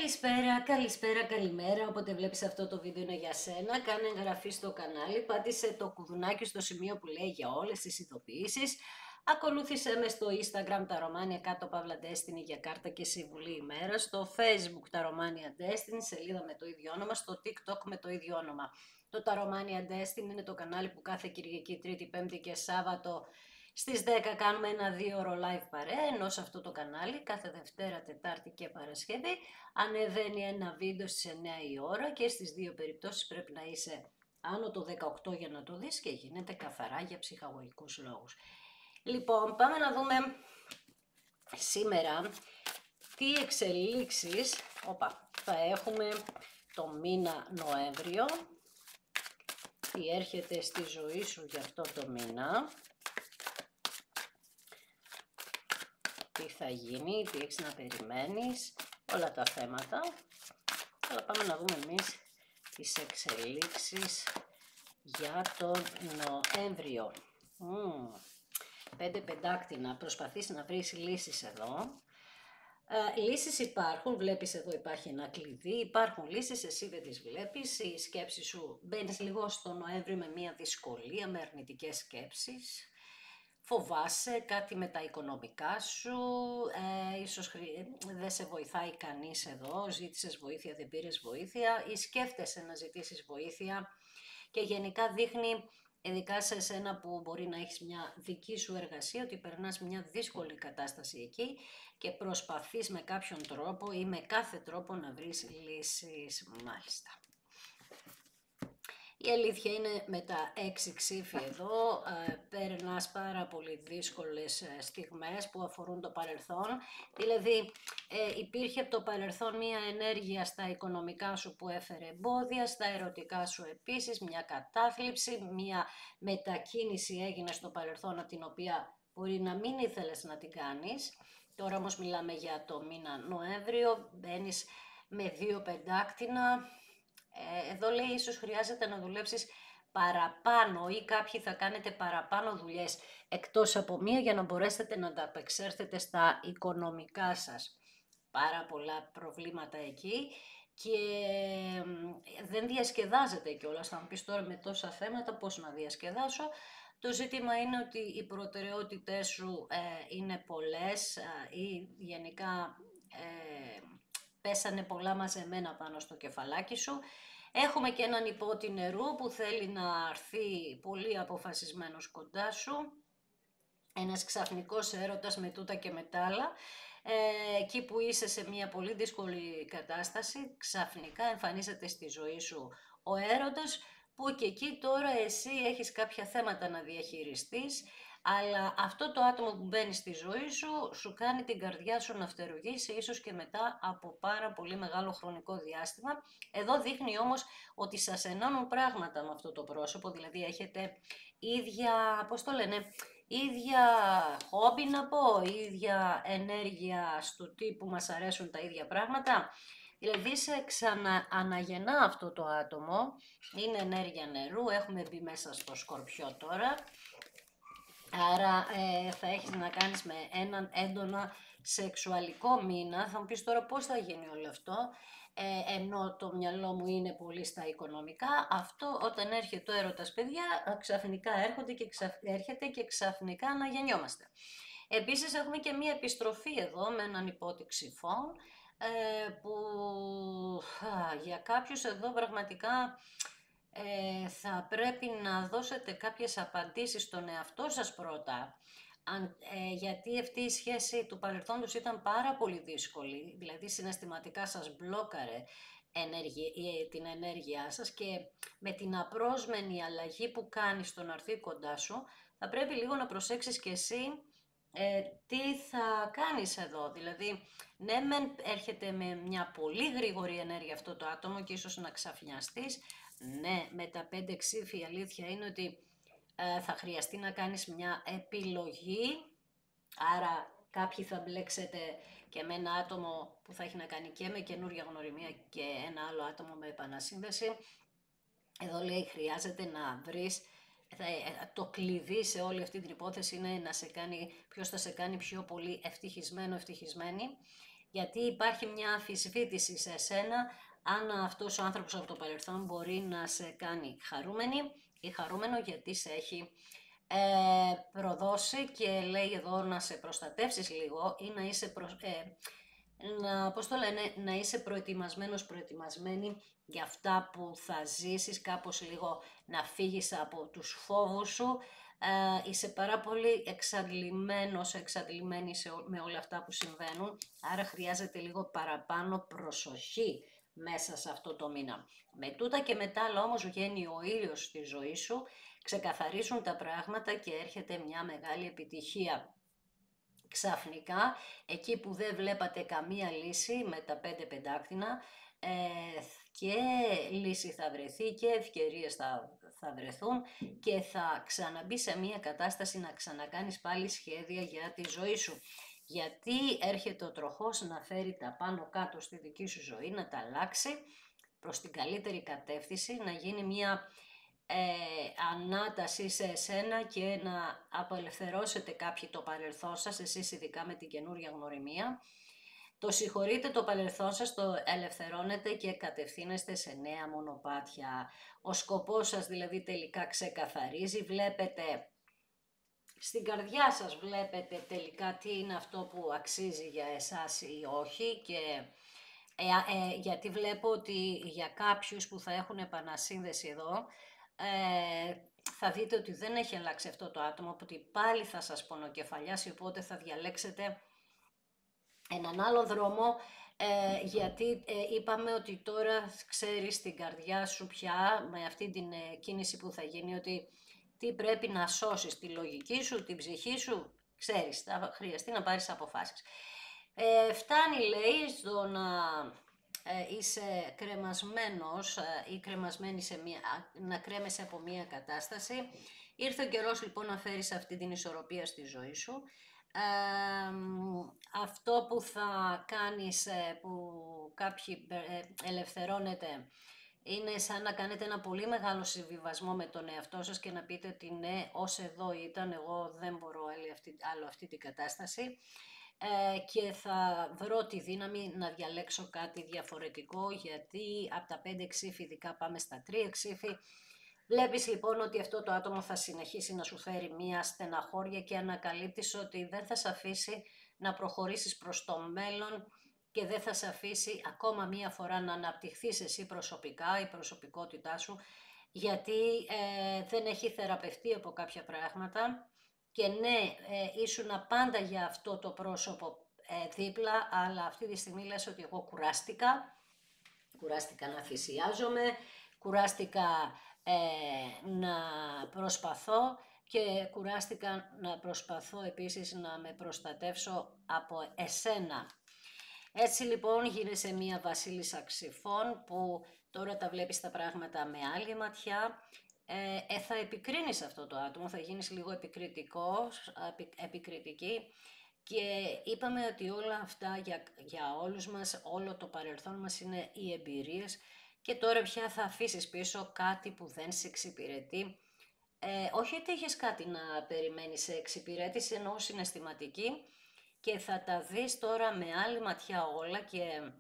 Καλησπέρα, καλησπέρα, καλημέρα. Όποτε βλέπεις αυτό το βίντεο είναι για σένα. Κάνε εγγραφή στο κανάλι, πάτησε το κουδουνάκι στο σημείο που λέει για όλες τις ειδοποιήσεις. Ακολούθησέ με στο Instagram τα Ρωμάνια κάτω Παύλα Destiny για κάρτα και συμβουλή ημέρα. Στο Facebook τα Ρωμάνια Destiny, σελίδα με το ίδιο όνομα. Στο TikTok με το ίδιο όνομα. Το Τα Ρωμάνια Destiny είναι το κανάλι που κάθε Κυριακή, Τρίτη, Πέμπτη και Σάββατο στις 10 κάνουμε ένα 2ωρο live παρέα, ενώ σε αυτό το κανάλι κάθε Δευτέρα, Τετάρτη και Παρασκευή ανεβαίνει ένα βίντεο στις 9 η ώρα και στις δύο περιπτώσεις πρέπει να είσαι άνω το 18 για να το δεις και γίνεται καθαρά για ψυχαγωγικούς λόγους. Λοιπόν, πάμε να δούμε σήμερα τι εξελίξεις θα έχουμε το μήνα Νοέμβριο, τι έρχεται στη ζωή σου για αυτό το μήνα. Τι θα γίνει, τι έχεις να περιμένεις, όλα τα θέματα. Αλλά πάμε να δούμε εμείς τις εξελίξεις για τον Νοέμβριο. 5 πεντάκτηνα, προσπαθείς να βρεις λύσεις εδώ. Λύσεις υπάρχουν, βλέπεις εδώ υπάρχει ένα κλειδί, υπάρχουν λύσεις, εσύ δεν τις βλέπεις, η σκέψη σου μπαίνεις λίγο στο Νοέμβριο με μια δυσκολία, με αρνητικές σκέψεις. Φοβάσαι κάτι με τα οικονομικά σου, ίσως δεν σε βοηθάει κανείς εδώ, ζήτησες βοήθεια, δεν πήρες βοήθεια ή σκέφτεσαι να ζητήσεις βοήθεια και γενικά δείχνει, ειδικά σε εσένα που μπορεί να έχεις μια δική σου εργασία, ότι περνάς μια δύσκολη κατάσταση εκεί και προσπαθείς με κάποιον τρόπο ή με κάθε τρόπο να βρεις λύσεις, μάλιστα. Η αλήθεια είναι με τα 6 ξύφη εδώ, περνάς πάρα πολύ δύσκολες στιγμές που αφορούν το παρελθόν. Δηλαδή υπήρχε από το παρελθόν μια ενέργεια στα οικονομικά σου που έφερε εμπόδια, στα ερωτικά σου επίσης, μια κατάθλιψη, μια μετακίνηση έγινε στο παρελθόν από την οποία μπορεί να μην ήθελες να την κάνεις. Τώρα όμως μιλάμε για το μήνα Νοέμβριο, μπαίνεις με 2 πεντάκτηνα. Εδώ λέει ίσως χρειάζεται να δουλέψεις παραπάνω ή κάποιοι θα κάνετε παραπάνω δουλειές εκτός από μία για να μπορέσετε να ανταπεξέλθετε στα οικονομικά σας. Πάρα πολλά προβλήματα εκεί και δεν διασκεδάζετε κιόλας. Θα μου πεις τώρα με τόσα θέματα πώς να διασκεδάσω. Το ζήτημα είναι ότι οι προτεραιότητες σου είναι πολλές ή γενικά πέσανε πολλά μαζεμένα πάνω στο κεφαλάκι σου. Έχουμε και έναν υπότι νερού που θέλει να έρθει πολύ αποφασισμένος κοντά σου. Ένας ξαφνικός έρωτας με τούτα και με τ' άλλα. Εκεί που είσαι σε μια πολύ δύσκολη κατάσταση, ξαφνικά εμφανίζεται στη ζωή σου ο έρωτας, που και εκεί τώρα εσύ έχεις κάποια θέματα να διαχειριστείς, αλλά αυτό το άτομο που μπαίνει στη ζωή σου, σου κάνει την καρδιά σου να φτερουγήσει, ίσως και μετά από πάρα πολύ μεγάλο χρονικό διάστημα. Εδώ δείχνει όμως ότι σας ενώνουν πράγματα με αυτό το πρόσωπο, δηλαδή έχετε ίδια, πώς το λένε, ίδια χόμπι να πω, ίδια ενέργεια στο τι που μας αρέσουν τα ίδια πράγματα. Δηλαδή σε ξανααναγεννά αυτό το άτομο, είναι ενέργεια νερού, έχουμε μπει μέσα στο Σκορπιό τώρα. Άρα θα έχεις να κάνεις με έναν έντονα σεξουαλικό μήνα. Θα μου πεις τώρα πώς θα γίνει όλο αυτό, ενώ το μυαλό μου είναι πολύ στα οικονομικά. Αυτό όταν έρχεται ο έρωτας, παιδιά, ξαφνικά έρχεται και ξαφνικά αναγεννιόμαστε. Επίσης έχουμε και μία επιστροφή εδώ με έναν υπότι ξυφών, που για κάποιους εδώ πραγματικά θα πρέπει να δώσετε κάποιες απαντήσεις στον εαυτό σας πρώτα, γιατί αυτή η σχέση του παρελθόντος ήταν πάρα πολύ δύσκολη, δηλαδή συναισθηματικά σας μπλόκαρε την ενέργειά σας και με την απρόσμενη αλλαγή που κάνει στο να έρθει κοντά σου, θα πρέπει λίγο να προσέξεις και εσύ τι θα κάνεις εδώ. Δηλαδή, ναι μεν έρχεται με μια πολύ γρήγορη ενέργεια αυτό το άτομο και ίσως να ξαφνιαστείς. Ναι, με τα 5 ξύφη η αλήθεια είναι ότι θα χρειαστεί να κάνεις μια επιλογή, άρα κάποιοι θα μπλέξετε και με ένα άτομο που θα έχει να κάνει και με καινούρια γνωριμία και ένα άλλο άτομο με επανασύνδεση. Εδώ λέει χρειάζεται να βρεις το κλειδί σε όλη αυτή την υπόθεση είναι να σε κάνει, ποιος θα σε κάνει πιο πολύ ευτυχισμένο, ευτυχισμένη. γιατί υπάρχει μια αμφισβήτηση σε εσένα αν αυτός ο άνθρωπος από το παρελθόν μπορεί να σε κάνει χαρούμενη ή χαρούμενο, γιατί σε έχει προδώσει και λέει εδώ να σε προστατεύσεις λίγο ή να είσαι, πώς το λένε, να είσαι προετοιμασμένος, προετοιμασμένη για αυτά που θα ζήσεις, κάπως λίγο να φύγεις από τους φόβους σου. Είσαι πάρα πολύ εξαντλημένος, εξαντλημένη με όλα αυτά που συμβαίνουν, άρα χρειάζεται λίγο παραπάνω προσοχή μέσα σε αυτό το μήνα. Με τούτα και μετά όμως βγαίνει ο ήλιος στη ζωή σου, ξεκαθαρίζουν τα πράγματα και έρχεται μια μεγάλη επιτυχία. Ξαφνικά, εκεί που δεν βλέπατε καμία λύση με τα 5 πεντάκτηνα, και λύση θα βρεθεί και ευκαιρίες θα βρεθούν και θα ξαναμπεί σε μια κατάσταση να ξανακάνεις πάλι σχέδια για τη ζωή σου. Γιατί έρχεται ο τροχός να φέρει τα πάνω κάτω στη δική σου ζωή, να τα αλλάξει προς την καλύτερη κατεύθυνση, να γίνει μια ανάταση σε εσένα και να απελευθερώσετε κάποιοι το παρελθόν σας, εσείς ειδικά με την καινούρια γνωριμία. Το συγχωρείτε το παρελθόν σας, το ελευθερώνετε και κατευθύνεστε σε νέα μονοπάτια. Ο σκοπός σας δηλαδή τελικά ξεκαθαρίζει, βλέπετε στην καρδιά σας, βλέπετε τελικά τι είναι αυτό που αξίζει για εσάς ή όχι, και γιατί βλέπω ότι για κάποιους που θα έχουν επανασύνδεση εδώ, θα δείτε ότι δεν έχει αλλάξει αυτό το άτομο, ότι πάλι θα σας πονοκεφαλιάσει, οπότε θα διαλέξετε έναν άλλο δρόμο, γιατί είπαμε ότι τώρα ξέρεις στην καρδιά σου πια, με αυτή την κίνηση που θα γίνει, ότι τι πρέπει να σώσεις, τη λογική σου, την ψυχή σου, ξέρεις, θα χρειαστεί να πάρεις αποφάσεις. Φτάνει, λέει, στο να είσαι κρεμασμένος ή κρεμασμένη να κρέμεσαι από μία κατάσταση. Ήρθε ο καιρός λοιπόν να φέρεις αυτή την ισορροπία στη ζωή σου. Αυτό που θα κάνεις, που κάποιοι ελευθερώνεται, είναι σαν να κάνετε ένα πολύ μεγάλο συμβιβασμό με τον εαυτό σας και να πείτε ότι ναι, ως εδώ ήταν, εγώ δεν μπορώ άλλο αυτή την κατάσταση, και θα βρω τη δύναμη να διαλέξω κάτι διαφορετικό, γιατί από τα 5 ξύφη ειδικά πάμε στα 3 ξύφη. Βλέπεις λοιπόν ότι αυτό το άτομο θα συνεχίσει να σου φέρει μία στεναχώρια και ανακαλύπτεις ότι δεν θα σε αφήσει να προχωρήσεις προς το μέλλον και δεν θα σε αφήσει ακόμα μία φορά να αναπτυχθείς εσύ προσωπικά, η προσωπικότητά σου, γιατί δεν έχει θεραπευτεί από κάποια πράγματα και ναι, ήσουν πάντα για αυτό το πρόσωπο δίπλα, αλλά αυτή τη στιγμή λες ότι εγώ κουράστηκα να θυσιάζομαι, κουράστηκα να προσπαθώ και κουράστηκα να προσπαθώ επίσης να με προστατεύσω από εσένα. Έτσι λοιπόν γίνεσαι μία βασίλισσα ξυφών που τώρα τα βλέπεις τα πράγματα με άλλη ματιά. Θα επικρίνεις αυτό το άτομο, θα γίνεις λίγο επικριτική, και είπαμε ότι όλα αυτά για όλους μας, όλο το παρελθόν μας είναι οι εμπειρίες και τώρα πια θα αφήσεις πίσω κάτι που δεν σε εξυπηρετεί. Όχι ότι έχεις κάτι να περιμένεις σε εξυπηρέτηση, ενώ συναισθηματική, και θα τα δεις τώρα με άλλη ματιά όλα και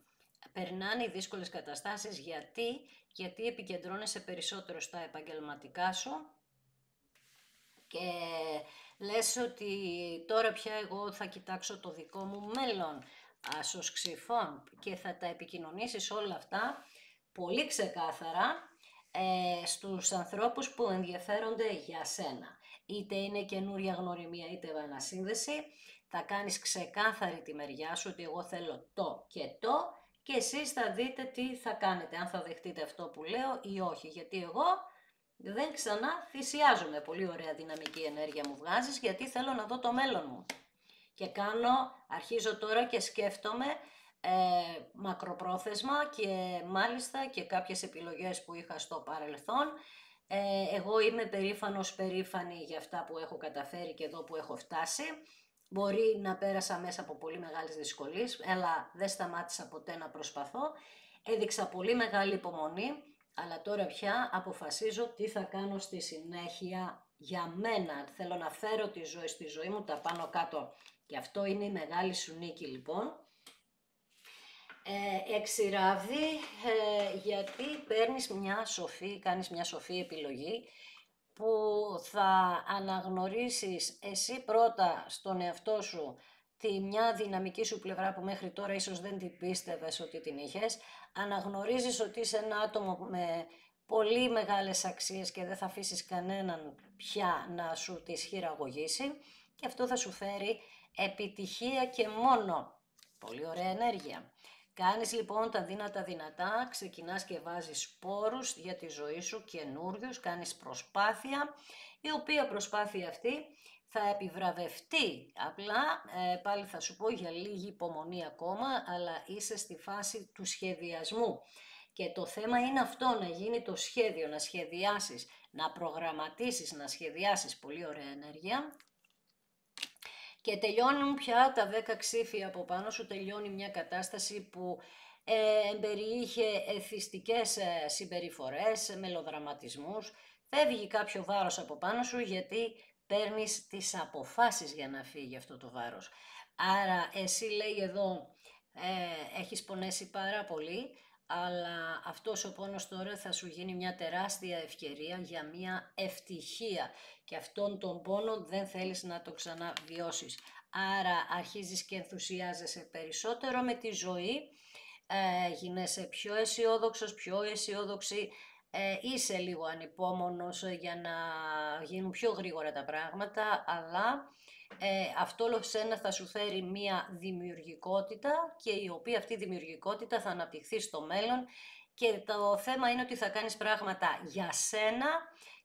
περνάνε οι δύσκολες καταστάσεις. Γιατί επικεντρώνεσαι περισσότερο στα επαγγελματικά σου και λες ότι τώρα πια εγώ θα κοιτάξω το δικό μου μέλλον ως ξυφών και θα τα επικοινωνήσεις όλα αυτά πολύ ξεκάθαρα στους ανθρώπους που ενδιαφέρονται για σένα. Είτε είναι καινούρια γνωριμία είτε επανασύνδεση, θα κάνεις ξεκάθαρη τη μεριά σου ότι εγώ θέλω το και εσείς θα δείτε τι θα κάνετε, αν θα δεχτείτε αυτό που λέω ή όχι, γιατί εγώ δεν ξανά θυσιάζομαι. Πολύ ωραία δυναμική ενέργεια μου βγάζεις, γιατί θέλω να δω το μέλλον μου. Και αρχίζω τώρα και σκέφτομαι μακροπρόθεσμα και μάλιστα και κάποιες επιλογές που είχα στο παρελθόν. Εγώ είμαι περήφανη για αυτά που έχω καταφέρει και εδώ που έχω φτάσει. Μπορεί να πέρασα μέσα από πολύ μεγάλες δυσκολίες, αλλά δεν σταμάτησα ποτέ να προσπαθώ. Έδειξα πολύ μεγάλη υπομονή, αλλά τώρα πια αποφασίζω τι θα κάνω στη συνέχεια για μένα. Θέλω να φέρω τη ζωή στη ζωή μου τα πάνω κάτω. Και αυτό είναι η μεγάλη σου νίκη λοιπόν. Εξηράβδη, γιατί κάνεις μια σοφή επιλογή που θα αναγνωρίσεις εσύ πρώτα στον εαυτό σου τη μια δυναμική σου πλευρά που μέχρι τώρα ίσως δεν την πίστευες ότι την είχες. Αναγνωρίζεις ότι είσαι ένα άτομο με πολύ μεγάλες αξίες και δεν θα αφήσεις κανέναν πια να σου τις χειραγωγήσει και αυτό θα σου φέρει επιτυχία και μόνο. Πολύ ωραία ενέργεια. Κάνεις λοιπόν τα δύνατα δυνατά, ξεκινάς και βάζεις σπόρους για τη ζωή σου καινούριους, κάνεις προσπάθεια, η οποία προσπάθεια αυτή θα επιβραβευτεί. Απλά πάλι θα σου πω για λίγη υπομονή ακόμα, αλλά είσαι στη φάση του σχεδιασμού. Και το θέμα είναι αυτό, να γίνει το σχέδιο, να σχεδιάσεις, να προγραμματίσεις, να σχεδιάσεις. Πολύ ωραία ενέργεια. Και τελειώνουν πια τα 10 ξύφια από πάνω σου, τελειώνει μια κατάσταση που περιείχε εθιστικές συμπεριφορές, μελοδραματισμούς, φεύγει κάποιο βάρος από πάνω σου γιατί παίρνεις τις αποφάσεις για να φύγει αυτό το βάρος. Άρα εσύ λέει εδώ έχεις πονέσει πάρα πολύ, αλλά αυτός ο πόνος τώρα θα σου γίνει μια τεράστια ευκαιρία για μια ευτυχία και αυτόν τον πόνο δεν θέλεις να το ξαναβιώσεις. Άρα αρχίζεις και ενθουσιάζεσαι περισσότερο με τη ζωή, γίνεσαι πιο αισιόδοξος, πιο αισιόδοξη, είσαι λίγο ανυπόμονος για να γίνουν πιο γρήγορα τα πράγματα, αλλά αυτό σένα θα σου φέρει μία δημιουργικότητα και η οποία αυτή δημιουργικότητα θα αναπτυχθεί στο μέλλον και το θέμα είναι ότι θα κάνεις πράγματα για σένα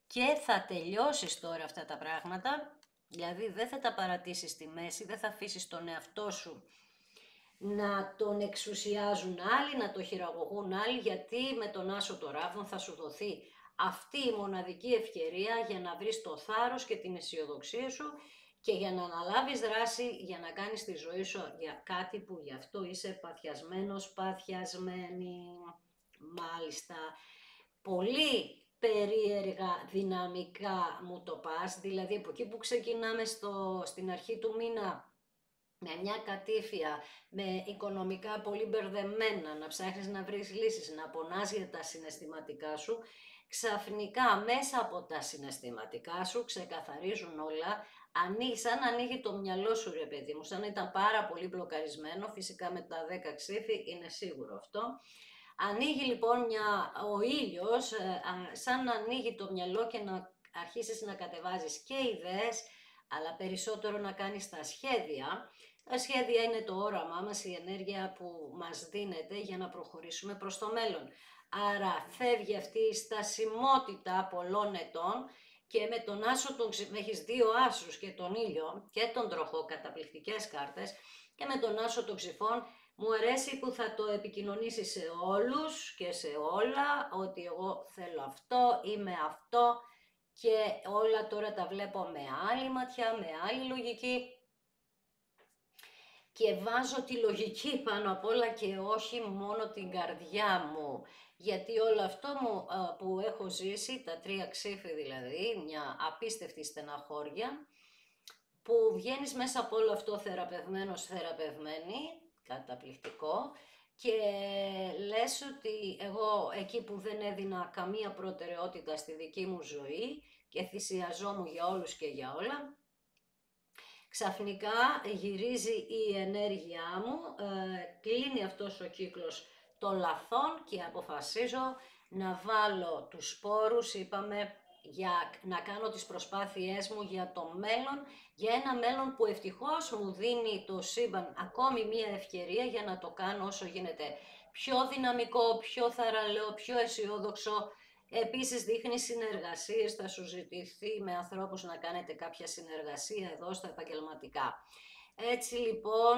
και θα τελειώσεις τώρα αυτά τα πράγματα, δηλαδή δεν θα τα παρατήσεις στη μέση, δεν θα αφήσεις τον εαυτό σου να τον εξουσιάζουν άλλοι, να το χειραγωγούν άλλοι, γιατί με τον άσο των ράβδων θα σου δοθεί αυτή η μοναδική ευκαιρία για να βρεις το θάρρος και την αισιοδοξία σου και για να αναλάβεις δράση, για να κάνεις τη ζωή σου για κάτι που γι' αυτό είσαι παθιασμένος, παθιασμένη. Μάλιστα, πολύ περίεργα δυναμικά μου το πας, δηλαδή από εκεί που ξεκινάμε στην αρχή του μήνα, με μια κατήφια, με οικονομικά πολύ μπερδεμένα, να ψάχνεις να βρεις λύσεις, να πονάς για τα συναισθηματικά σου, ξαφνικά μέσα από τα συναισθηματικά σου ξεκαθαρίζουν όλα, σαν να ανοίγει το μυαλό σου ρε παιδί μου, σαν να ήταν πάρα πολύ μπλοκαρισμένο, φυσικά με τα 10 ξύφη είναι σίγουρο αυτό. Ανοίγει λοιπόν ο ήλιος, σαν να ανοίγει το μυαλό και να αρχίσεις να κατεβάζεις και ιδέες, αλλά περισσότερο να κάνεις τα σχέδια. Τα σχέδια είναι το όραμά μας, η ενέργεια που μας δίνεται για να προχωρήσουμε προς το μέλλον. Άρα φεύγει αυτή η στασιμότητα πολλών ετών και με τον άσο έχεις δύο άσους και τον ήλιο και τον τροχό, καταπληκτικές κάρτες, και με τον άσο των ξυφών μου αρέσει που θα το επικοινωνήσεις σε όλους και σε όλα, ότι εγώ θέλω αυτό, είμαι αυτό και όλα τώρα τα βλέπω με άλλη ματιά, με άλλη λογική και βάζω τη λογική πάνω απ' όλα και όχι μόνο την καρδιά μου. Γιατί όλο αυτό που έχω ζήσει, τα 3 ξύφη δηλαδή, μια απίστευτη στεναχώρια, που βγαίνεις μέσα από όλο αυτό θεραπευμένος, θεραπευμένη, καταπληκτικό, και λες ότι εγώ εκεί που δεν έδινα καμία προτεραιότητα στη δική μου ζωή και θυσιαζόμουν για όλους και για όλα, ξαφνικά γυρίζει η ενέργειά μου, κλείνει αυτός ο κύκλος των λαθών και αποφασίζω να βάλω τους σπόρους, είπαμε, για να κάνω τις προσπάθειές μου για το μέλλον, για ένα μέλλον που ευτυχώς μου δίνει το σύμπαν ακόμη μία ευκαιρία για να το κάνω όσο γίνεται πιο δυναμικό, πιο θαραλέο, πιο αισιόδοξο. Επίσης δείχνει συνεργασίες, θα σου ζητηθεί με ανθρώπους να κάνετε κάποια συνεργασία εδώ στα επαγγελματικά. Έτσι λοιπόν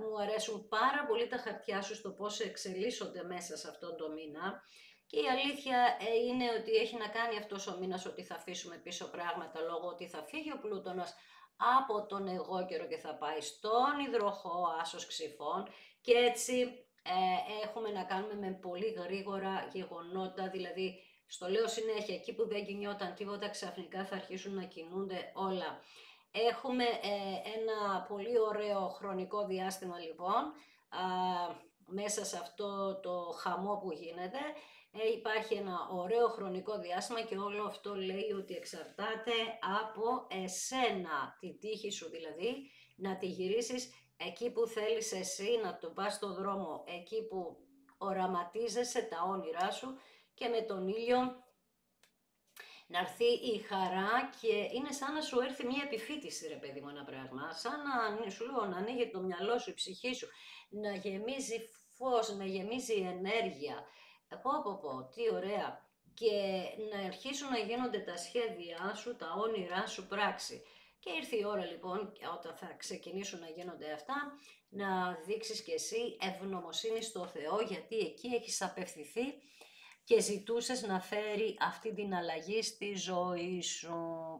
μου αρέσουν πάρα πολύ τα χαρτιά σου στο πώς εξελίσσονται μέσα σε αυτόν τον μήνα και η αλήθεια είναι ότι έχει να κάνει αυτός ο μήνας ότι θα αφήσουμε πίσω πράγματα λόγω ότι θα φύγει ο Πλούτονας από τον εγώ καιρο και θα πάει στον υδροχό άσος ξυφών και έτσι έχουμε να κάνουμε με πολύ γρήγορα γεγονότα, δηλαδή στο λέω συνέχεια, εκεί που δεν κινιόταν τίποτα ξαφνικά θα αρχίσουν να κινούνται όλα. Έχουμε ένα πολύ ωραίο χρονικό διάστημα λοιπόν, μέσα σε αυτό το χαμό που γίνεται, υπάρχει ένα ωραίο χρονικό διάστημα και όλο αυτό λέει ότι εξαρτάται από εσένα, τη τύχη σου δηλαδή, να τη γυρίσεις εκεί που θέλεις εσύ, να το πας στο δρόμο, εκεί που οραματίζεσαι τα όνειρά σου και με τον ήλιο να έρθει η χαρά και είναι σαν να σου έρθει μια επιφύτηση, ρε παιδί μου, ένα πράγμα. Σαν να σου λέω, να ανοίγει το μυαλό σου, η ψυχή σου, να γεμίζει φως, να γεμίζει ενέργεια. Πω, τι ωραία. Και να αρχίσουν να γίνονται τα σχέδιά σου, τα όνειρά σου πράξη. Και ήρθε η ώρα λοιπόν, όταν θα ξεκινήσουν να γίνονται αυτά, να δείξεις και εσύ ευγνωμοσύνη στο Θεό, γιατί εκεί έχεις απευθυνθεί και ζητούσες να φέρει αυτή την αλλαγή στη ζωή σου.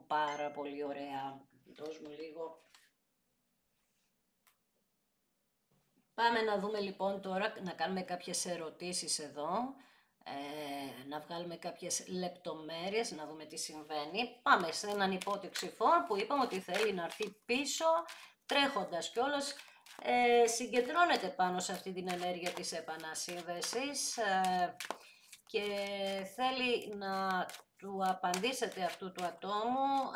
Πάρα πολύ ωραία. Δώσ' μου λίγο. Πάμε να δούμε λοιπόν τώρα, να κάνουμε κάποιες ερωτήσεις εδώ, να βγάλουμε κάποιες λεπτομέρειες, να δούμε τι συμβαίνει. Πάμε σε έναν υπότιξη φόρ που είπαμε ότι θέλει να έρθει πίσω, τρέχοντας κιόλας, συγκεντρώνεται πάνω σε αυτή την ενέργεια της επανασύνδεσης, και θέλει να του απαντήσετε αυτού του ατόμου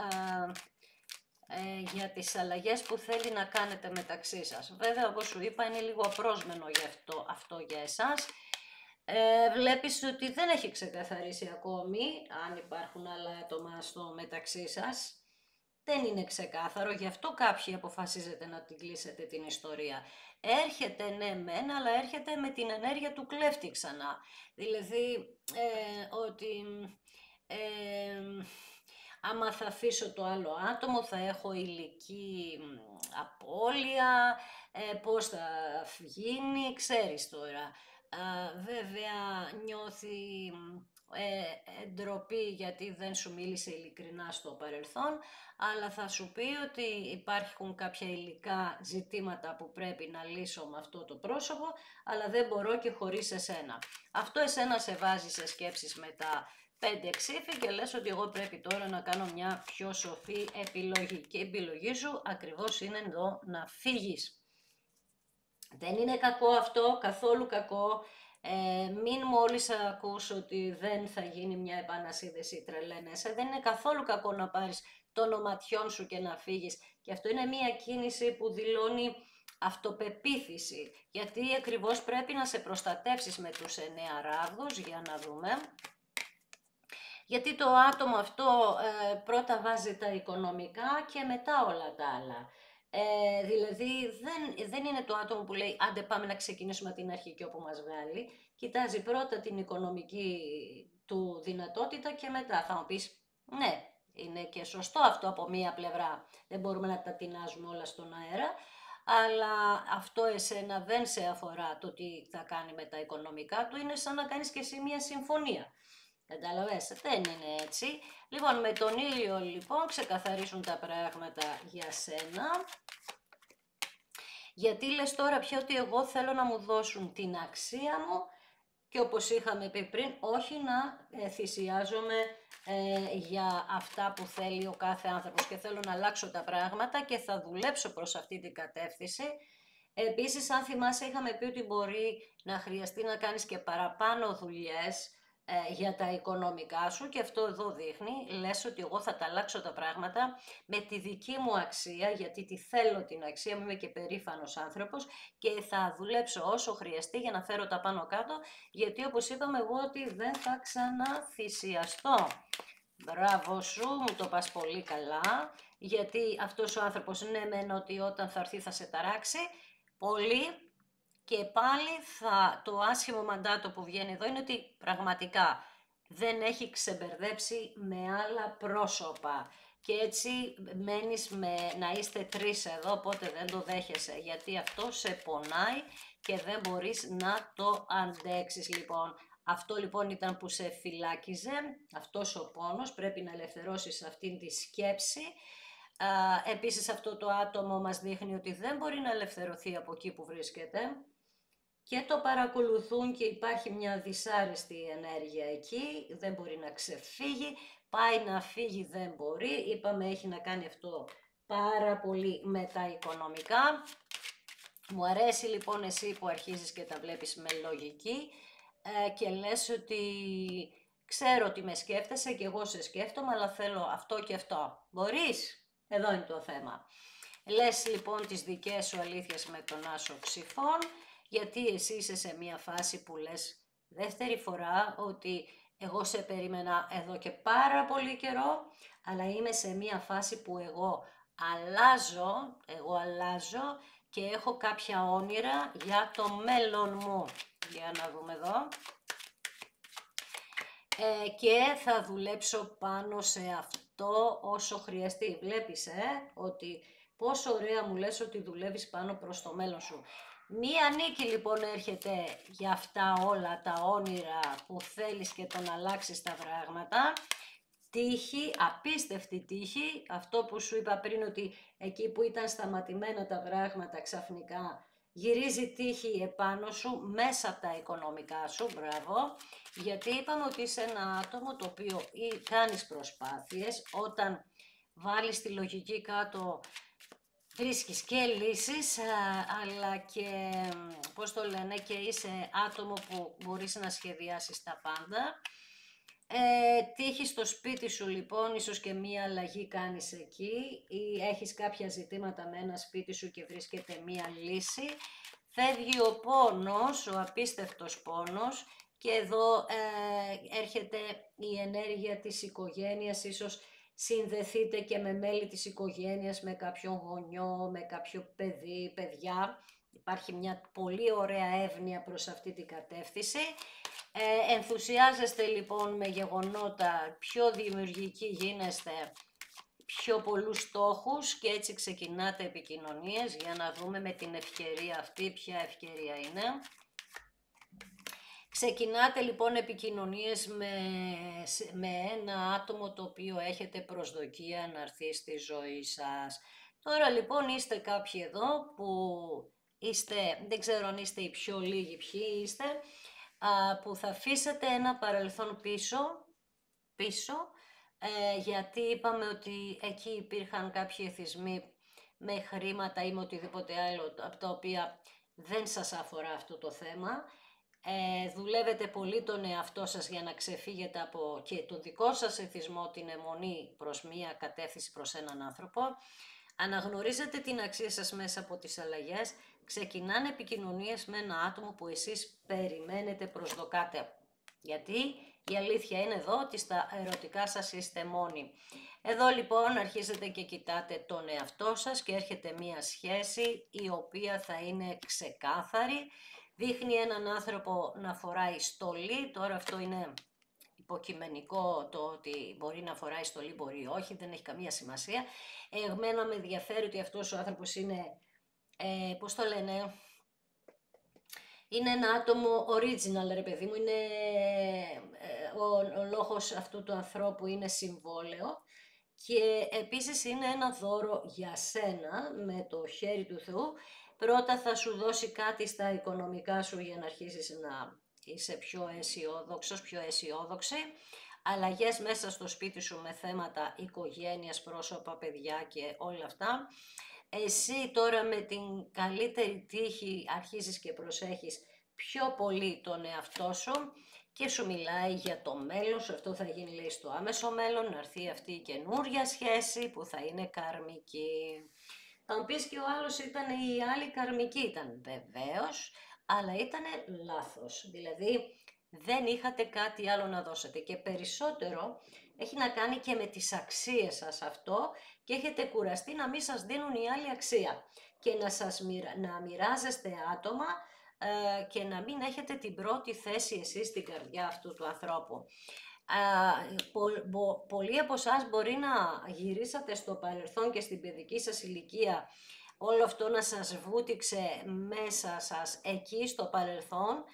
για τις αλλαγές που θέλει να κάνετε μεταξύ σας. Βέβαια, όπως σου είπα, είναι λίγο απρόσμενο γι' αυτό για εσάς. Βλέπεις ότι δεν έχει ξεκαθαρίσει ακόμη αν υπάρχουν άλλα άτομα στο μεταξύ σας. Δεν είναι ξεκάθαρο, γι' αυτό κάποιοι αποφασίζετε να την κλείσετε την ιστορία. Έρχεται ναι μεν, αλλά έρχεται με την ενέργεια του κλέφτη ξανά. Δηλαδή ότι άμα θα αφήσω το άλλο άτομο θα έχω υλική απώλεια, πώς θα γίνει, ξέρεις τώρα. Βέβαια νιώθει ντροπή γιατί δεν σου μίλησε ειλικρινά στο παρελθόν, αλλά θα σου πει ότι υπάρχουν κάποια υλικά ζητήματα που πρέπει να λύσω με αυτό το πρόσωπο, αλλά δεν μπορώ και χωρίς εσένα. Αυτό εσένα σε βάζει σε σκέψεις μετά 5 ψήφοι και λες ότι εγώ πρέπει τώρα να κάνω μια πιο σοφή επιλογή. Και η επιλογή σου ακριβώς είναι εδώ να φύγεις. Δεν είναι κακό αυτό, καθόλου κακό. Μην μόλις ακούς ότι δεν θα γίνει μια επανασύνδεση τρελαίνεσαι. Δεν είναι καθόλου κακό να πάρεις το ονοματιόν σου και να φύγεις. Και αυτό είναι μια κίνηση που δηλώνει αυτοπεποίθηση. Γιατί ακριβώς πρέπει να σε προστατεύσεις με τους 9 ράβδους, για να δούμε. Γιατί το άτομο αυτό πρώτα βάζει τα οικονομικά και μετά όλα τα άλλα. Δηλαδή δεν είναι το άτομο που λέει άντε πάμε να ξεκινήσουμε την αρχή και όπου μας βγάλει. Κοιτάζει πρώτα την οικονομική του δυνατότητα και μετά θα μου πεις ναι, είναι και σωστό αυτό από μία πλευρά. Δεν μπορούμε να τα τεινάζουμε όλα στον αέρα, αλλά αυτό εσένα δεν σε αφορά το τι θα κάνει με τα οικονομικά του, είναι σαν να κάνεις και εσύ μία συμφωνία. Καταλαβες, δεν είναι έτσι. Λοιπόν, με τον ήλιο λοιπόν ξεκαθαρίσουν τα πράγματα για σένα. Γιατί λες τώρα πια ότι εγώ θέλω να μου δώσουν την αξία μου και όπως είχαμε πει πριν, όχι να θυσιάζομαι για αυτά που θέλει ο κάθε άνθρωπος και θέλω να αλλάξω τα πράγματα και θα δουλέψω προς αυτή την κατεύθυνση. Επίσης, αν θυμάσαι, είχαμε πει ότι μπορεί να χρειαστεί να κάνεις και παραπάνω δουλειές για τα οικονομικά σου και αυτό εδώ δείχνει, λες ότι εγώ θα τα αλλάξω τα πράγματα με τη δική μου αξία, γιατί τη θέλω την αξία μου, είμαι και περήφανος άνθρωπος και θα δουλέψω όσο χρειαστεί για να φέρω τα πάνω κάτω, γιατί όπως είπαμε εγώ ότι δεν θα ξαναθυσιαστώ. Μπράβο σου, μου το πας πολύ καλά, γιατί αυτός ο άνθρωπος ναι μεν ότι όταν θα έρθει θα σε ταράξει πολύ. Και πάλι το άσχημο μαντάτο που βγαίνει εδώ είναι ότι πραγματικά δεν έχει ξεμπερδέψει με άλλα πρόσωπα. Και έτσι μένεις να είστε 3 εδώ, οπότε δεν το δέχεσαι, γιατί αυτό σε πονάει και δεν μπορείς να το αντέξεις λοιπόν. Αυτό λοιπόν ήταν που σε φυλάκιζε, αυτός ο πόνος, πρέπει να ελευθερώσεις αυτήν τη σκέψη. Επίσης αυτό το άτομο μας δείχνει ότι δεν μπορεί να ελευθερωθεί από εκεί που βρίσκεται. Και το παρακολουθούν και υπάρχει μια δυσάρεστη ενέργεια εκεί, δεν μπορεί να ξεφύγει, πάει να φύγει δεν μπορεί, είπαμε έχει να κάνει αυτό πάρα πολύ με τα οικονομικά. Μου αρέσει λοιπόν εσύ που αρχίζεις και τα βλέπεις με λογική και λες ότι ξέρω ότι με σκέφτεσαι και εγώ σε σκέφτομαι, αλλά θέλω αυτό και αυτό. Μπορείς? Εδώ είναι το θέμα. Λες λοιπόν τις δικές σου αλήθειες με τον άσο ξυφών, γιατί εσύ είσαι σε μια φάση που λες δεύτερη φορά ότι εγώ σε περίμενα εδώ και πάρα πολύ καιρό, αλλά είμαι σε μια φάση που εγώ αλλάζω και έχω κάποια όνειρα για το μέλλον μου. Για να δούμε εδώ. Και θα δουλέψω πάνω σε αυτό όσο χρειαστεί. Βλέπεις ότι πόσο ωραία μου λες ότι δουλεύεις πάνω προς το μέλλον σου. Μία νίκη λοιπόν έρχεται για αυτά όλα τα όνειρα που θέλεις και τον αλλάξεις τα πράγματα. Τύχη, απίστευτη τύχη, αυτό που σου είπα πριν ότι εκεί που ήταν σταματημένα τα πράγματα ξαφνικά γυρίζει τύχη επάνω σου μέσα από τα οικονομικά σου, μπράβο, γιατί είπαμε ότι είσαι ένα άτομο το οποίο κάνεις προσπάθειες, όταν βάλεις τη λογική κάτω βρίσκεις και λύσεις, αλλά και, πώς το λένε, και είσαι άτομο που μπορείς να σχεδιάσεις τα πάντα. Τύχει στο σπίτι σου λοιπόν, ίσως και μία αλλαγή κάνεις εκεί ή έχεις κάποια ζητήματα με ένα σπίτι σου και βρίσκεται μία λύση. Φεύγει ο πόνος, ο απίστευτος πόνος και εδώ έρχεται η ενέργεια της οικογένειας, ίσως συνδεθείτε και με μέλη της οικογένειας, με κάποιον γονιό, με κάποιο παιδί, παιδιά. Υπάρχει μια πολύ ωραία εύνοια προς αυτή την κατεύθυνση. Ενθουσιάζεστε λοιπόν με γεγονότα, πιο δημιουργικοί γίνεστε, πιο πολλούς στόχους και έτσι ξεκινάτε επικοινωνίες για να δούμε με την ευκαιρία αυτή ποια ευκαιρία είναι. Ξεκινάτε λοιπόν επικοινωνίες με ένα άτομο το οποίο έχετε προσδοκία να έρθει στη ζωή σας. Τώρα λοιπόν είστε κάποιοι εδώ που είστε, δεν ξέρω αν είστε οι πιο λίγοι ποιοι είστε, που θα αφήσετε ένα παρελθόν πίσω, γιατί είπαμε ότι εκεί υπήρχαν κάποιοι εθισμοί με χρήματα ή με οτιδήποτε άλλο, από τα οποία δεν σας αφορά αυτό το θέμα. Δουλεύετε πολύ τον εαυτό σας για να ξεφύγετε από και τον δικό σας εθισμό, την αιμονή προς μία κατεύθυνση προς έναν άνθρωπο. Αναγνωρίζετε την αξία σας μέσα από τις αλλαγές, ξεκινάνε επικοινωνίες με ένα άτομο που εσείς περιμένετε, προσδοκάτε. Γιατί η αλήθεια είναι εδώ ότι στα ερωτικά σας είστε μόνοι. Εδώ λοιπόν αρχίζετε και κοιτάτε τον εαυτό σας και έρχεται μία σχέση η οποία θα είναι ξεκάθαρη. Δείχνει έναν άνθρωπο να φοράει στολή, τώρα αυτό είναι υποκειμενικό, το ότι μπορεί να φοράει στολή, μπορεί όχι, δεν έχει καμία σημασία. Εμένα με ενδιαφέρει ότι αυτός ο άνθρωπος είναι, πώς το λένε, είναι ένα άτομο original ρε παιδί μου, είναι, ο λόγος αυτού του ανθρώπου είναι συμβόλαιο και επίσης είναι ένα δώρο για σένα με το χέρι του Θεού. Πρώτα θα σου δώσει κάτι στα οικονομικά σου για να αρχίσεις να είσαι πιο αισιόδοξος, πιο αισιόδοξη. Αλλαγές μέσα στο σπίτι σου με θέματα οικογένειας, πρόσωπα, παιδιά και όλα αυτά. Εσύ τώρα με την καλύτερη τύχη αρχίζεις και προσέχεις πιο πολύ τον εαυτό σου και σου μιλάει για το μέλλον σου. Αυτό θα γίνει λέει στο άμεσο μέλλον, να έρθει αυτή η καινούρια σχέση που θα είναι καρμική. Θα μου πεις και ο άλλος ήταν, η άλλη καρμική ήταν, βεβαίως, αλλά ήταν λάθος. Δηλαδή δεν είχατε κάτι άλλο να δώσετε και περισσότερο έχει να κάνει και με τις αξίες σας αυτό και έχετε κουραστεί να μην σας δίνουν η άλλη αξία και να μοιράζεστε άτομα και να μην έχετε την πρώτη θέση εσείς στην καρδιά αυτού του ανθρώπου. Πολλοί από εσάς μπορεί να γυρίσατε στο παρελθόν και στην παιδική σας ηλικία όλο αυτό να σας βούτυξε μέσα σας εκεί στο παρελθόν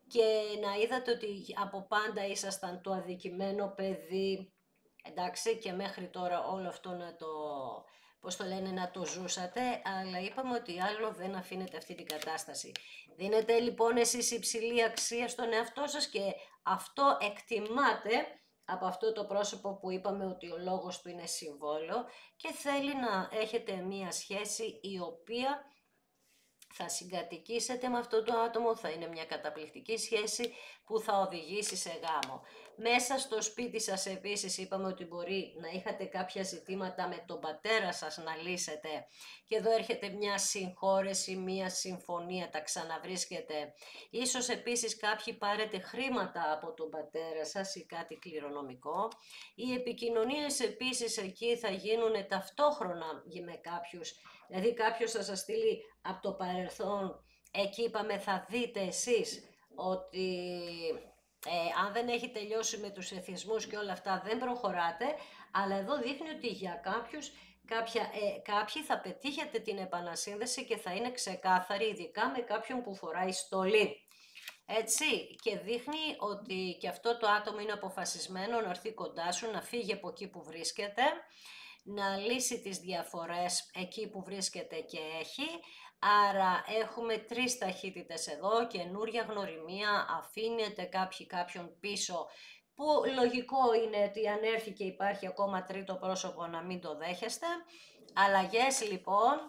και να είδατε ότι από πάντα ήσασταν το αδικημένο παιδί, εντάξει, και μέχρι τώρα όλο αυτό να το, πώς το λένε, να το ζούσατε, αλλά είπαμε ότι άλλο δεν αφήνετε αυτή την κατάσταση. Δίνετε λοιπόν εσείς υψηλή αξία στον εαυτό σας και αυτό εκτιμάτε από αυτό το πρόσωπο που είπαμε ότι ο λόγος του είναι συμβόλαιο και θέλει να έχετε μία σχέση η οποία θα συγκατοικήσετε με αυτό το άτομο, θα είναι μια καταπληκτική σχέση που θα οδηγήσει σε γάμο. Μέσα στο σπίτι σας επίσης είπαμε ότι μπορεί να είχατε κάποια ζητήματα με τον πατέρα σας να λύσετε και εδώ έρχεται μια συγχώρεση, μια συμφωνία, τα ξαναβρίσκετε. Ίσως επίσης κάποιοι πάρετε χρήματα από τον πατέρα σας ή κάτι κληρονομικό. Οι επικοινωνίες επίσης εκεί θα γίνουν ταυτόχρονα με κάποιους. Δηλαδή κάποιος θα σας στείλει από το παρελθόν, εκεί είπαμε θα δείτε εσείς ότι αν δεν έχει τελειώσει με τους εθισμούς και όλα αυτά δεν προχωράτε, αλλά εδώ δείχνει ότι για κάποιους, κάποιοι θα πετύχετε την επανασύνδεση και θα είναι ξεκάθαροι, ειδικά με κάποιον που φοράει στολή. Έτσι, και δείχνει ότι και αυτό το άτομο είναι αποφασισμένο να έρθει κοντά σου, να φύγει από εκεί που βρίσκεται, να λύσει τις διαφορές εκεί που βρίσκεται και έχει. Άρα έχουμε τρεις ταχύτητες εδώ, καινούρια γνωριμία, αφήνετε κάποιον πίσω, που λογικό είναι ότι αν έρθει και υπάρχει ακόμα τρίτο πρόσωπο να μην το δέχεστε. Αλλαγές λοιπόν,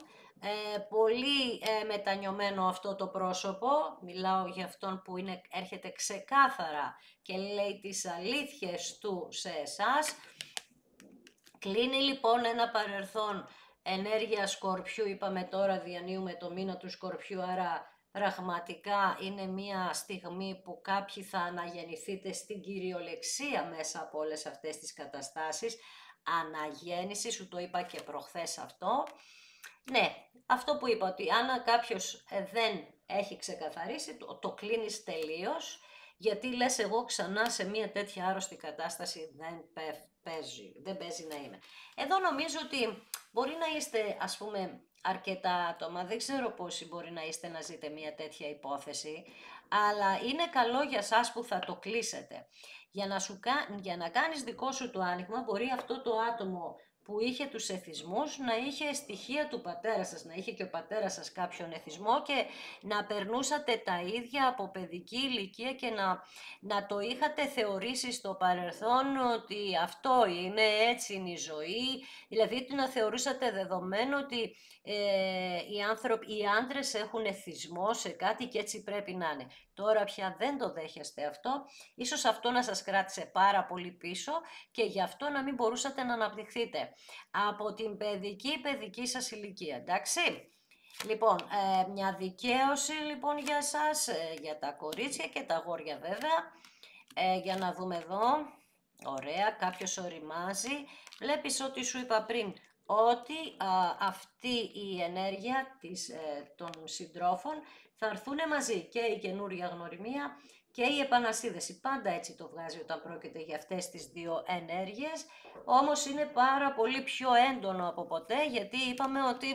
πολύ μετανιωμένο αυτό το πρόσωπο, μιλάω για αυτόν που έρχεται ξεκάθαρα και λέει τις αλήθειες του σε εσάς. Κλείνει λοιπόν ένα παρελθόν, ενέργεια Σκορπιού, είπαμε τώρα διανύουμε το μήνα του Σκορπιού, άρα πραγματικά είναι μια στιγμή που κάποιοι θα αναγεννηθείτε στην κυριολεξία μέσα από όλες αυτές τις καταστάσεις. Αναγέννηση, σου το είπα και προχθές αυτό. Ναι, αυτό που είπα, ότι αν κάποιος δεν έχει ξεκαθαρίσει, το κλείνεις τελείως, γιατί λες εγώ ξανά σε μια τέτοια άρρωστη κατάσταση δεν παίζει να είμαι. Εδώ νομίζω ότι μπορεί να είστε, ας πούμε, αρκετά άτομα, δεν ξέρω πόσοι μπορεί να είστε να ζείτε μια τέτοια υπόθεση, αλλά είναι καλό για σας που θα το κλείσετε. Για να κάνεις δικό σου το άνοιγμα, μπορεί αυτό το άτομο που είχε τους εθισμούς να είχε στοιχεία του πατέρα σας, να είχε και ο πατέρας σας κάποιον εθισμό και να περνούσατε τα ίδια από παιδική ηλικία και να το είχατε θεωρήσει στο παρελθόν ότι αυτό είναι, έτσι είναι η ζωή, δηλαδή να θεωρούσατε δεδομένο ότι οι άντρες έχουν εθισμό σε κάτι και έτσι πρέπει να είναι. Τώρα πια δεν το δέχεστε αυτό, ίσως αυτό να σας κράτησε πάρα πολύ πίσω και γι' αυτό να μην μπορούσατε να αναπτυχθείτε από την παιδική σας ηλικία, εντάξει. Λοιπόν, μια δικαίωση λοιπόν για σας, για τα κορίτσια και τα αγόρια βέβαια, για να δούμε εδώ, ωραία, κάποιος οριμάζει, βλέπεις ότι σου είπα πριν, ότι αυτή η ενέργεια των συντρόφων θα έρθουν μαζί και η καινούρια γνωριμία και η επανασύνδεση. Πάντα έτσι το βγάζει όταν πρόκειται για αυτές τις δύο ενέργειες, όμως είναι πάρα πολύ πιο έντονο από ποτέ, γιατί είπαμε ότι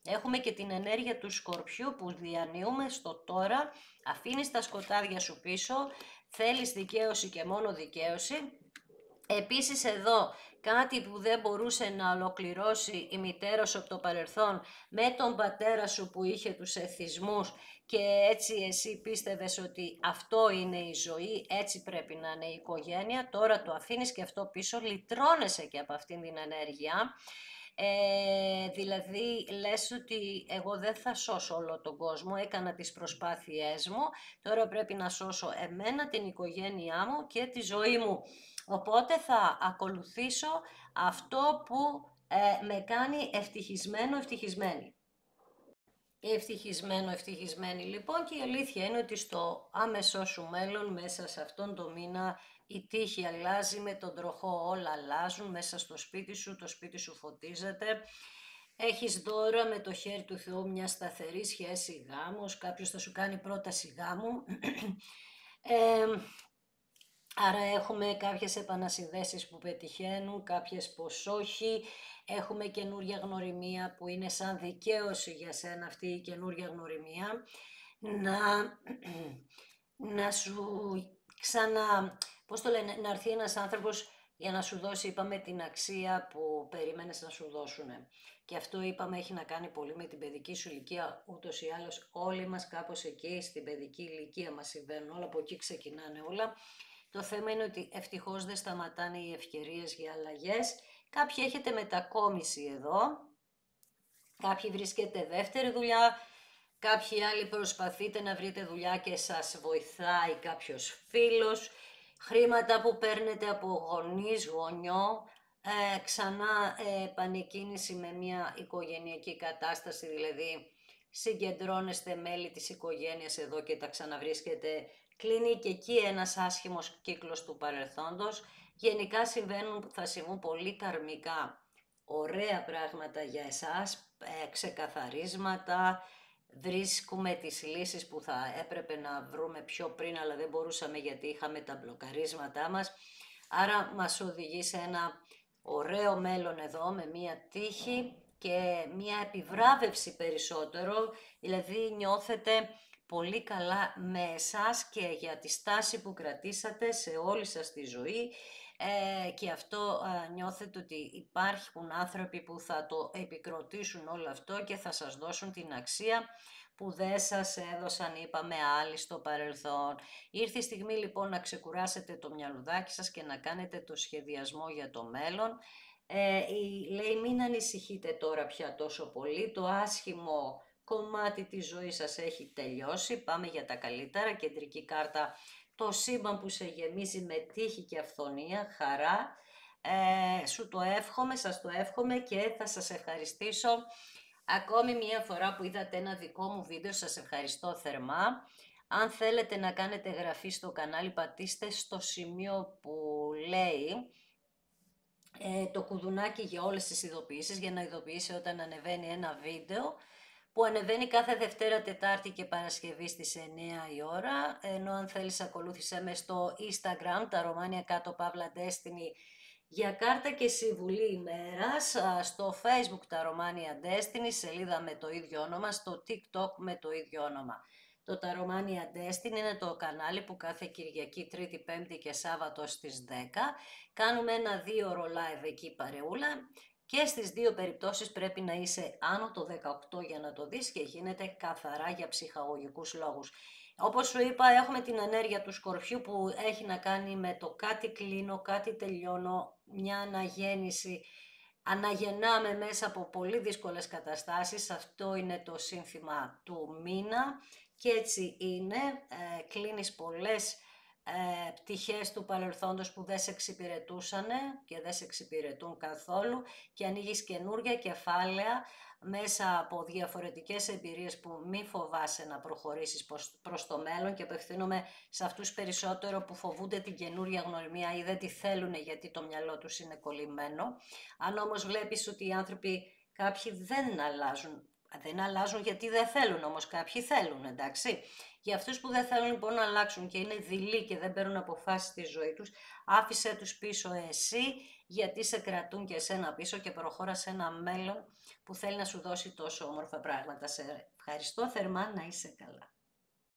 έχουμε και την ενέργεια του Σκορπιού που διανύουμε στο τώρα, αφήνεις τα σκοτάδια σου πίσω, θέλεις δικαίωση και μόνο δικαίωση. Επίσης εδώ κάτι που δεν μπορούσε να ολοκληρώσει η μητέρα σου από το παρελθόν με τον πατέρα σου που είχε τους εθισμούς και έτσι εσύ πίστευες ότι αυτό είναι η ζωή, έτσι πρέπει να είναι η οικογένεια, τώρα το αφήνεις και αυτό πίσω, λυτρώνεσαι και από αυτήν την ενέργεια. Δηλαδή λες ότι εγώ δεν θα σώσω όλο τον κόσμο, έκανα τις προσπάθειές μου, τώρα πρέπει να σώσω εμένα, την οικογένειά μου και τη ζωή μου. Οπότε θα ακολουθήσω αυτό που με κάνει ευτυχισμένη. Ευτυχισμένη λοιπόν, και η αλήθεια είναι ότι στο άμεσό σου μέλλον, μέσα σε αυτόν τον μήνα, η τύχη αλλάζει, με τον τροχό όλα αλλάζουν, μέσα στο σπίτι σου, το σπίτι σου φωτίζεται. Έχεις δώρα με το χέρι του Θεού μια σταθερή σχέση, γάμος, κάποιος θα σου κάνει πρόταση γάμου. Άρα έχουμε κάποιες επανασυνδέσεις που πετυχαίνουν, κάποιες πως όχι. Έχουμε καινούρια γνωριμία που είναι σαν δικαίωση για σένα αυτή η καινούρια γνωριμία. Να σου να έρθει ένας άνθρωπος για να σου δώσει, είπαμε, την αξία που περίμενες να σου δώσουν. Και αυτό, είπαμε, έχει να κάνει πολύ με την παιδική σου ηλικία, ούτως ή άλλως όλοι μας κάπως εκεί στην παιδική ηλικία μας συμβαίνουν όλα, από εκεί ξεκινάνε όλα. Το θέμα είναι ότι ευτυχώς δεν σταματάνε οι ευκαιρίες για αλλαγές. Κάποιοι έχετε μετακόμιση εδώ, κάποιοι βρίσκετε δεύτερη δουλειά, Κάποιοι άλλοι προσπαθείτε να βρείτε δουλειά και σας βοηθάει κάποιος φίλος. Χρήματα που παίρνετε από γονείς, γονιό. Ξανά επανεκκίνηση με μια οικογενειακή κατάσταση, δηλαδή συγκεντρώνεστε μέλη της οικογένειας εδώ και τα ξαναβρίσκετε. Κλείνει και εκεί ένας άσχημος κύκλος του παρελθόντος. Γενικά θα συμβούν πολύ καρμικά ωραία πράγματα για εσάς, ξεκαθαρίσματα. Βρίσκουμε τις λύσεις που θα έπρεπε να βρούμε πιο πριν, αλλά δεν μπορούσαμε γιατί είχαμε τα μπλοκαρίσματά μας. Άρα μας οδηγεί σε ένα ωραίο μέλλον εδώ, με μία τύχη και μία επιβράβευση περισσότερο, δηλαδή νιώθετε πολύ καλά με εσάς και για τη στάση που κρατήσατε σε όλη σας τη ζωή, και αυτό νιώθετε ότι υπάρχουν άνθρωποι που θα το επικροτήσουν όλο αυτό και θα σας δώσουν την αξία που δεν σας έδωσαν, είπαμε, άλλοι στο παρελθόν. Ήρθε η στιγμή λοιπόν να ξεκουράσετε το μυαλουδάκι σας και να κάνετε το σχεδιασμό για το μέλλον. Λέει μην ανησυχείτε τώρα πια τόσο πολύ, το άσχημο κομμάτι της ζωής σας έχει τελειώσει, πάμε για τα καλύτερα. Κεντρική κάρτα, το σύμπαν που σε γεμίζει με τύχη και αυθονία, χαρά. Σου το εύχομαι, σας το εύχομαι και θα σας ευχαριστήσω ακόμη μία φορά που είδατε ένα δικό μου βίντεο. Σας ευχαριστώ θερμά. Αν θέλετε να κάνετε εγγραφή στο κανάλι, πατήστε στο σημείο που λέει το κουδουνάκι για όλες τις ειδοποιήσεις, για να ειδοποιήσει όταν ανεβαίνει ένα βίντεο, που ανεβαίνει κάθε Δευτέρα, Τετάρτη και Παρασκευή στις 9 η ώρα, ενώ αν θέλεις ακολούθησέ με στο Instagram, τα Ρωμάνια κάτω Παύλα Destiny, για κάρτα και συμβουλή ημέρας, στο Facebook τα Ρωμάνια Destiny, σελίδα με το ίδιο όνομα, στο TikTok με το ίδιο όνομα. Το Τα Ρωμάνια Destiny είναι το κανάλι που κάθε Κυριακή, Τρίτη, Πέμπτη και Σάββατο στις 10 κάνουμε ένα 2ωρο live εκεί παρεούλα. Και στις δύο περιπτώσεις πρέπει να είσαι άνω το 18 για να το δεις και γίνεται καθαρά για ψυχαγωγικούς λόγους. Όπως σου είπα, έχουμε την ενέργεια του Σκορπιού που έχει να κάνει με το κάτι κλείνω, κάτι τελειώνω, μια αναγέννηση. Αναγεννάμε μέσα από πολύ δύσκολες καταστάσεις, αυτό είναι το σύνθημα του μήνα και έτσι είναι, κλείνεις πολλές πτυχές του παρελθόντος που δεν σε εξυπηρετούσανε και δεν σε εξυπηρετούν καθόλου και ανοίγεις καινούργια κεφάλαια μέσα από διαφορετικές εμπειρίες που μη φοβάσαι να προχωρήσεις προς το μέλλον, και απευθύνομαι σε αυτούς περισσότερο που φοβούνται την καινούρια γνωριμία ή δεν τη θέλουν γιατί το μυαλό τους είναι κολλημένο. Αν όμως βλέπεις ότι οι άνθρωποι κάποιοι δεν αλλάζουν γιατί δεν θέλουν, όμως κάποιοι θέλουν, εντάξει. Για αυτούς που δεν θέλουν λοιπόν να αλλάξουν και είναι δειλοί και δεν παίρνουν αποφάσεις στη ζωή τους, άφησέ τους πίσω εσύ, γιατί σε κρατούν και εσένα πίσω και προχώρα σε ένα μέλλον που θέλει να σου δώσει τόσο όμορφα πράγματα. Σε ευχαριστώ θερμά, να είσαι καλά.